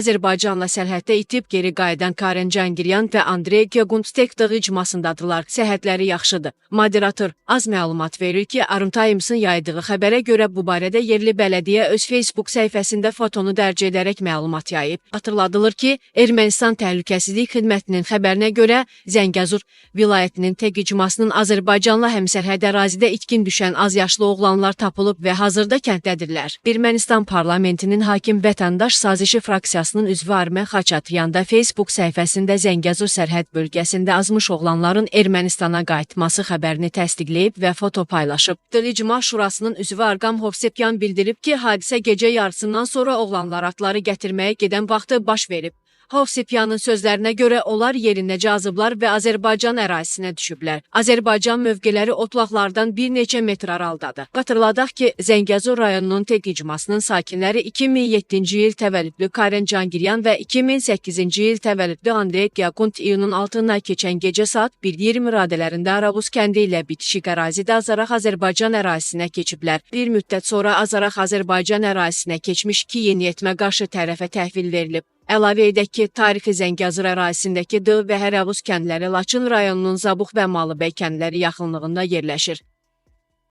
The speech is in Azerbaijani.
Azərbaycanla sərhəddə itib geri qayıdan Karen Cangiryan və Andrey Gegunt dağ icmasındadırlar. Səhhətləri yaxşıdır. Moderator az məlumat verir ki, Arım Times'ın yaydığı xəbərə görə bu barədə yerli bələdiyyə öz Facebook səhifəsində fotonu dərc edərək məlumat yayıb. Xatırladılır ki, Ermənistan Təhlükəsizlik Xidmətinin xəbərinə görə Zəngəzur vilayətinin Təq icmasının Azərbaycanla həmsərhəd ərazidə itkin düşən azyaşlı oğlanlar tapılıb və hazırda kənddədirlər. Ermənistan parlamentinin hakim vətəndaş sazişi fraksiyasının üzvü Armən Xaçatryan da Facebook səhifəsində Zəngəzur sərhəd bölgəsində azmış oğlanların Ermənistana qayıtması xəbərini təsdiqləyib və foto paylaşıb. Dil İcma Şurasının üzvü Arqam Hovsepyan bildirib ki, hadisə gecə yarısından sonra oğlanlar atları gətirməyə gedən vaxtı baş verib. Hovsepyanın sözlərinə görə onlar yerindəcə azıblar və Azərbaycan ərazisinə düşüblər. Azərbaycan mövqeləri otlaqlardan bir neçə metr aralıdadır. Xatırladaq ki, Zəngəzur rayonunun Təq icmasının sakinləri 2007-ci il təvəllüdlü Karen Cangiryan və 2008-ci il təvəllüdlü Andrey Gegunt iyunun 6-dan keçən gecə saat 1:20 radələrində Arabuz kəndi ilə bitişik ərazidə azaraq Azərbaycan ərazisinə keçiblər. Bir müddət sonra azaraq Azərbaycan ərazisinə keçmiş iki yeniyetmə qarşı tərəfə təhvil verilib. Əlavə edək ki, tarixi Zəngəzur ərazisindəki Dığ və Hərəvuz kəndləri Laçın rayonunun Zabux və Malıbəy kəndləri yaxınlığında yerləşir.